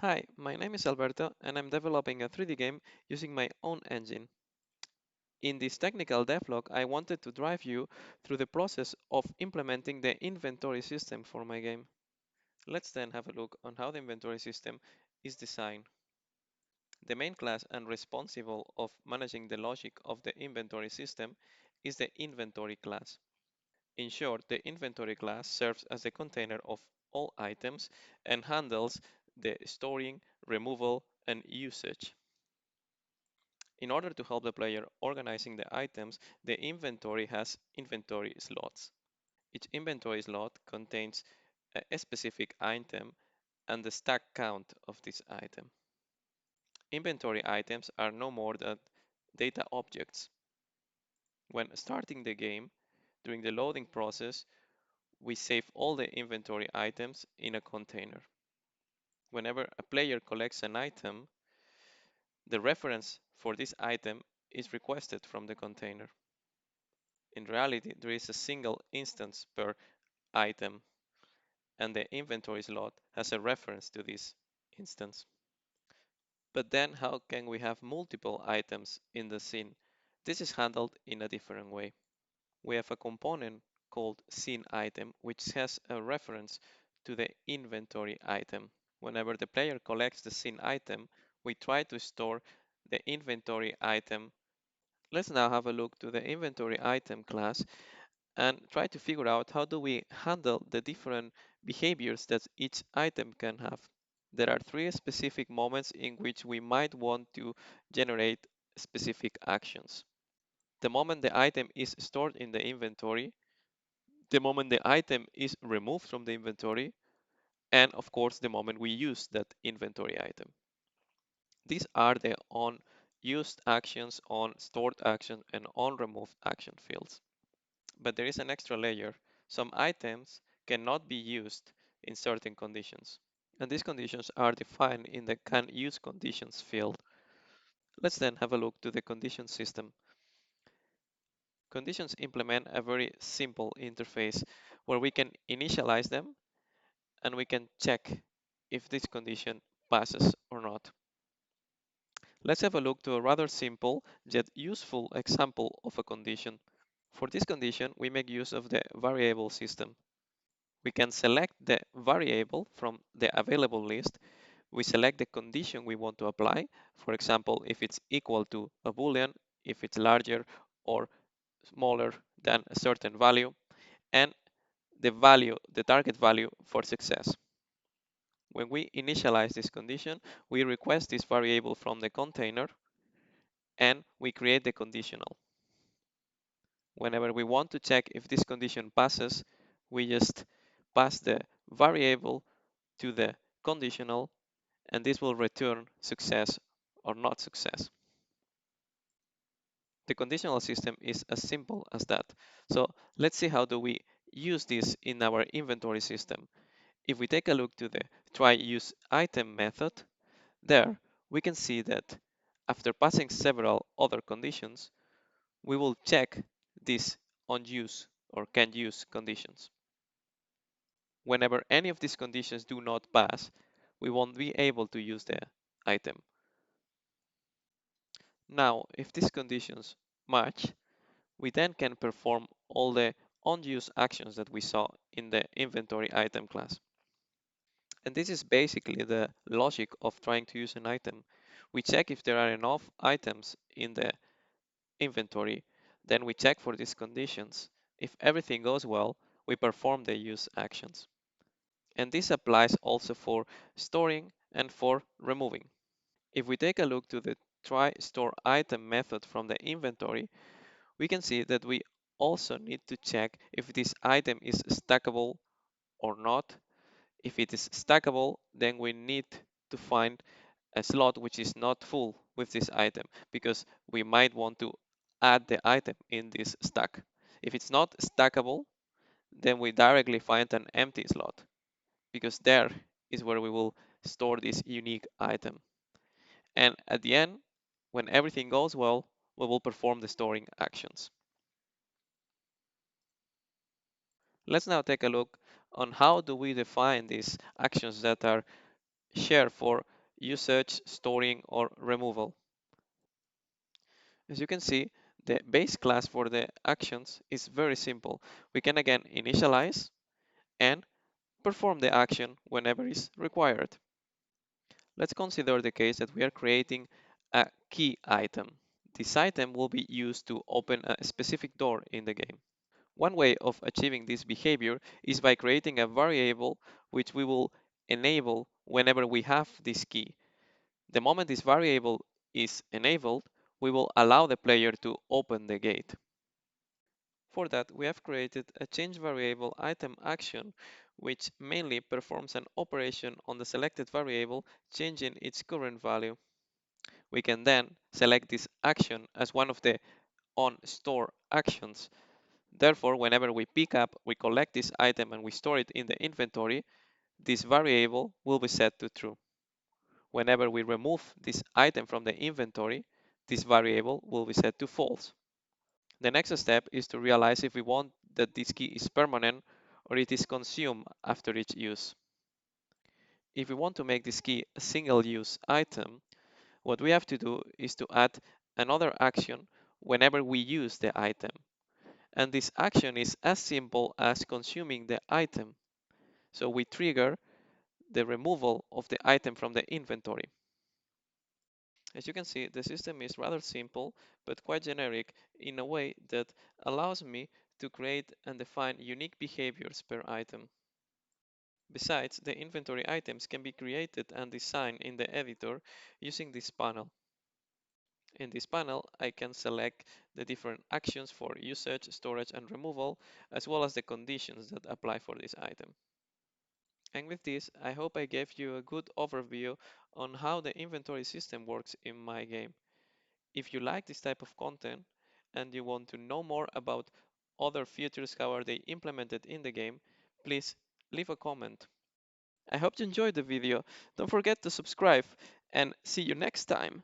Hi, my name is Alberto and I'm developing a 3D game using my own engine. In this technical devlog, I wanted to drive you through the process of implementing the inventory system for my game. Let's then have a look on how the inventory system is designed. The main class and responsible of managing the logic of the inventory system is the inventory class. In short, the inventory class serves as the container of all items and handles the storing, removal, and usage. In order to help the player organizing the items, the inventory has inventory slots. Each inventory slot contains a specific item and the stack count of this item. Inventory items are no more than data objects. When starting the game, during the loading process, we save all the inventory items in a container. Whenever a player collects an item, the reference for this item is requested from the container. In reality, there is a single instance per item, and the inventory slot has a reference to this instance. But then how can we have multiple items in the scene? This is handled in a different way. We have a component called scene item, which has a reference to the inventory item. Whenever the player collects the scene item, we try to store the inventory item. Let's now have a look to the inventory item class and try to figure out how do we handle the different behaviors that each item can have. There are three specific moments in which we might want to generate specific actions. The moment the item is stored in the inventory, the moment the item is removed from the inventory, and of course the moment we use that inventory item. These are the on used actions, on stored action, and on removed action fields. But there is an extra layer. Some items cannot be used in certain conditions, and these conditions are defined in the can use conditions field. Let's then have a look to the condition system. Conditions implement a very simple interface where we can initialize them and we can check if this condition passes or not. Let's have a look to a rather simple yet useful example of a condition. For this condition, we make use of the variable system. We can select the variable from the available list. We select the condition we want to apply. For example, if it's equal to a boolean, if it's larger or smaller than a certain value, and the target value for success. When we initialize this condition, we request this variable from the container and we create the conditional. Whenever we want to check if this condition passes, we just pass the variable to the conditional and this will return success or not success. The conditional system is as simple as that. So let's see how do we use this in our inventory system. If we take a look to the try use item method, there we can see that after passing several other conditions, we will check these on use or can use conditions. Whenever any of these conditions do not pass, we won't be able to use the item. Now, if these conditions match, we then can perform all the on-use actions that we saw in the inventory item class. And this is basically the logic of trying to use an item. We check if there are enough items in the inventory, then we check for these conditions. If everything goes well, we perform the use actions. And this applies also for storing and for removing. If we take a look to the try store item method from the inventory, we can see that we also need to check if this item is stackable or not. If it is stackable, then we need to find a slot which is not full with this item because we might want to add the item in this stack. If it's not stackable, then we directly find an empty slot because there is where we will store this unique item. And at the end, when everything goes well, we will perform the storing actions. Let's now take a look on how do we define these actions that are shared for usage, storing, or removal. As you can see, the base class for the actions is very simple. We can again initialize and perform the action whenever is required. Let's consider the case that we are creating a key item. This item will be used to open a specific door in the game. One way of achieving this behavior is by creating a variable which we will enable whenever we have this key. The moment this variable is enabled, we will allow the player to open the gate. For that, we have created a change variable item action, which mainly performs an operation on the selected variable, changing its current value. We can then select this action as one of the on-store actions. Therefore, whenever we pick up, we collect this item and we store it in the inventory, this variable will be set to true. Whenever we remove this item from the inventory, this variable will be set to false. The next step is to realize if we want that this key is permanent or it is consumed after each use. If we want to make this key a single-use item, what we have to do is to add another action whenever we use the item. And this action is as simple as consuming the item. So we trigger the removal of the item from the inventory. As you can see, the system is rather simple, but quite generic in a way that allows me to create and define unique behaviors per item. Besides, the inventory items can be created and designed in the editor using this panel. In this panel, I can select the different actions for usage, storage, and removal, as well as the conditions that apply for this item. And with this, I hope I gave you a good overview on how the inventory system works in my game. If you like this type of content and you want to know more about other features, how are they implemented in the game, please leave a comment. I hope you enjoyed the video. Don't forget to subscribe and see you next time.